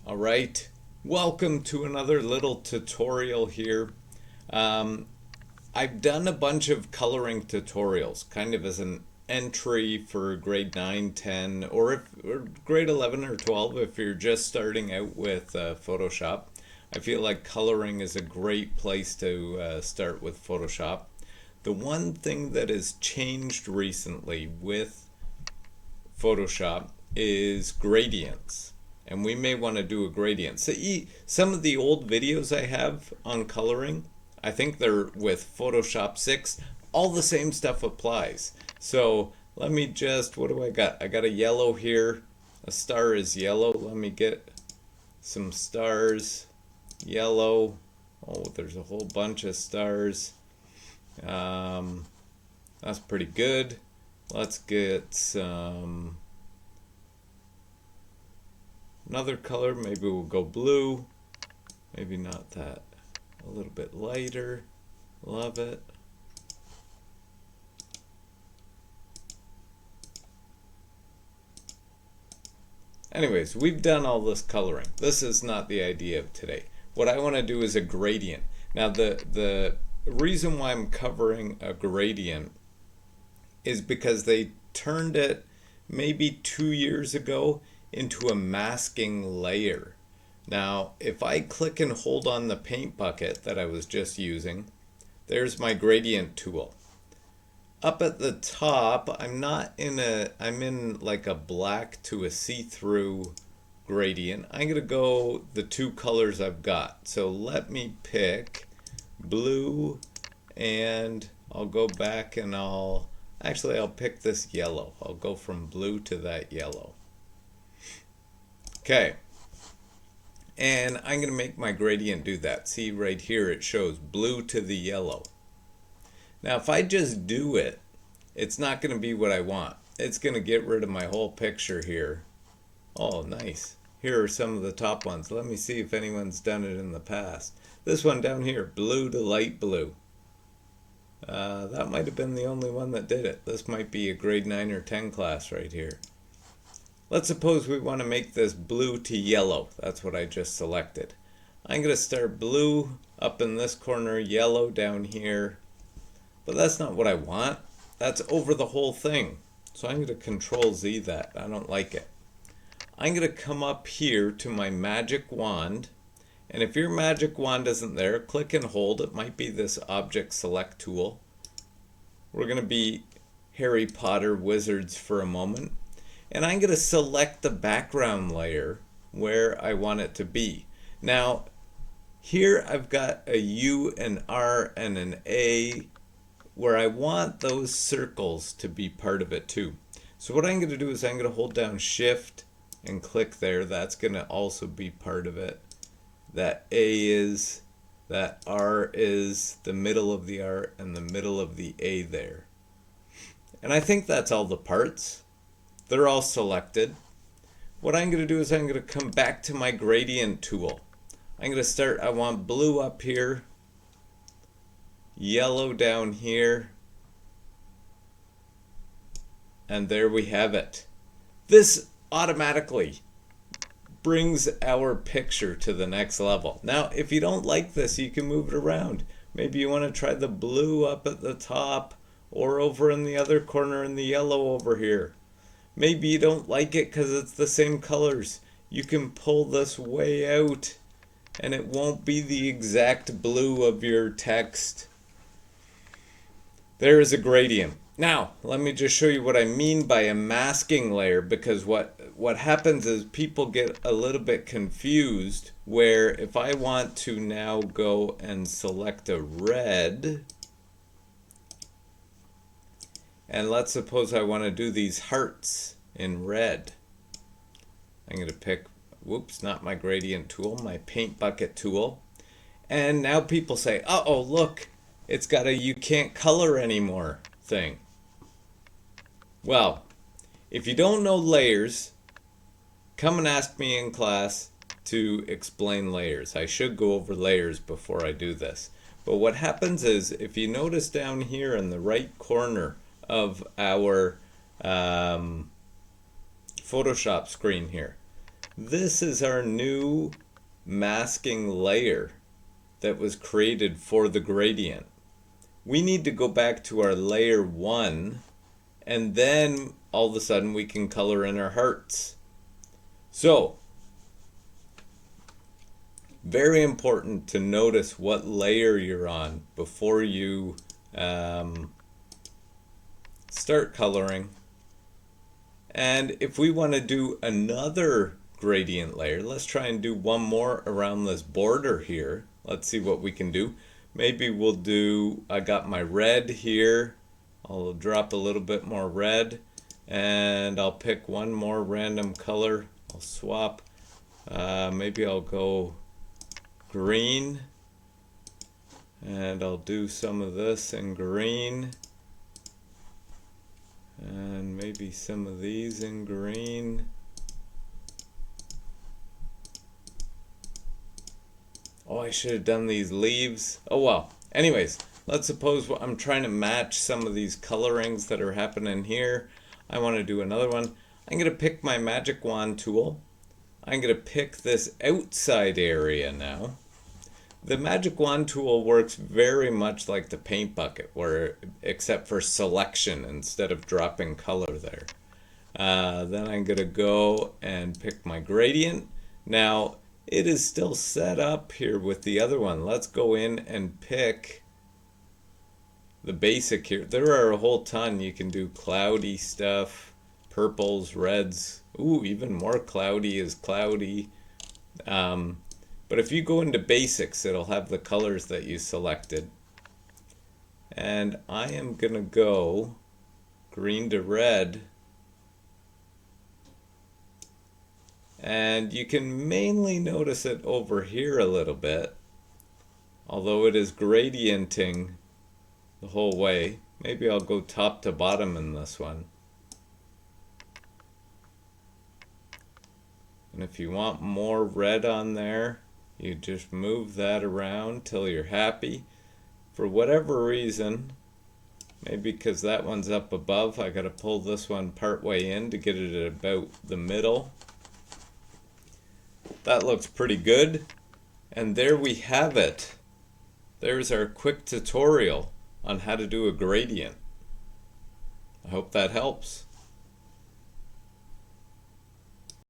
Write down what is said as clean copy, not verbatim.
All right, welcome to another little tutorial here. Um, I've done a bunch of coloring tutorials, kind of as an entry for grade 9, 10, or grade 11 or 12 if you're just starting out with Photoshop. I feel like coloring is a great place to start with Photoshop. The one thing that has changed recently with Photoshop is gradients. And we may want to do a gradient. So some of the old videos I have on coloring, I think they're with Photoshop 6. All the same stuff applies. So let me just, what do I got? I got a yellow here. A star is yellow. Let me get some stars. Yellow. Oh, there's a whole bunch of stars. Um, that's pretty good. Let's get some another color. Maybe we'll go blue. Maybe not that. A little bit lighter. Love it. Anyways, we've done all this coloring. This is not the idea of today. What I want to do is a gradient. Now the reason why I'm covering a gradient is because they turned it maybe 2 years ago into a masking layer. Now, if I click and hold on the paint bucket that I was just using, there's my gradient tool. Up at the top, I'm in like a black to a see-through gradient. I'm gonna go the two colors I've got. So let me pick blue, and I'll go back and I'll pick this yellow. I'll go from blue to that yellow. Okay. And I'm going to make my gradient do that. See right here it shows blue to the yellow. Now if I just do it, it's not going to be what I want. It's going to get rid of my whole picture here. Oh, nice. Here are some of the top ones. Let me see if anyone's done it in the past. This one down here, blue to light blue. That might have been the only one that did it. This might be a grade 9 or 10 class right here. Let's suppose we want to make this blue to yellow. That's what I just selected. I'm going to start blue up in this corner, yellow down here. But that's not what I want. That's over the whole thing. So I'm going to Control Z that. I don't like it. I'm going to come up here to my magic wand. And if your magic wand isn't there, click and hold. It might be this object select tool. We're going to be Harry Potter wizards for a moment. And I'm going to select the background layer where I want it to be. Now, here I've got a U, an R, and an A where I want those circles to be part of it too. So what I'm going to do is I'm going to hold down Shift and click there. That's going to also be part of it. That A is, that R is the middle of the R and the middle of the A there. And I think that's all the parts. They're all selected. What I'm going to do is I'm going to come back to my gradient tool. I'm going to start, I want blue up here, yellow down here, and there we have it. This automatically brings our picture to the next level. Now, if you don't like this, you can move it around. Maybe you want to try the blue up at the top or over in the other corner and the yellow over here. Maybe you don't like it because it's the same colors. You can pull this way out and it won't be the exact blue of your text. There is a gradient. Now, let me just show you what I mean by a masking layer, because what happens is people get a little bit confused where if I want to now go and select a red, and let's suppose I want to do these hearts in red. I'm going to pick, whoops, not my gradient tool, my paint bucket tool. And now people say, uh-oh, look, it's got a you can't color anymore thing. Well, if you don't know layers, come and ask me in class to explain layers. I should go over layers before I do this. But what happens is, if you notice down here in the right corner of our Photoshop screen here, This is our new masking layer that was created for the gradient. We need to go back to our layer 1, and then all of a sudden we can color in our hearts. So, very important to notice what layer you're on before you start coloring. And if we want to do another gradient layer, let's try and do one more around this border here. Let's see what we can do. Maybe we'll do, I got my red here. I'll drop a little bit more red, and I'll pick one more random color. I'll swap. Maybe I'll go green, and I'll do some of this in green, and maybe some of these in green. Oh, I should have done these leaves. Oh well. Anyways, let's suppose I'm trying to match some of these colorings that are happening here. I want to do another one. I'm going to pick my magic wand tool. I'm going to pick this outside area now. The magic wand tool works very much like the paint bucket, where except for selection instead of dropping color there. Then I'm going to go and pick my gradient. Now, it is still set up here with the other one. Let's go in and pick the basic here. There are a whole ton. You can do cloudy stuff, purples, reds. Ooh, even more cloudy is cloudy. But if you go into basics, it'll have the colors that you selected. And I am going to go green to red. And you can mainly notice it over here a little bit, although it is gradienting the whole way. Maybe I'll go top to bottom in this one. And if you want more red on there, you just move that around till you're happy. For whatever reason, maybe because that one's up above, I gotta pull this one part way in to get it at about the middle. That looks pretty good. And there we have it. There's our quick tutorial on how to do a gradient. I hope that helps.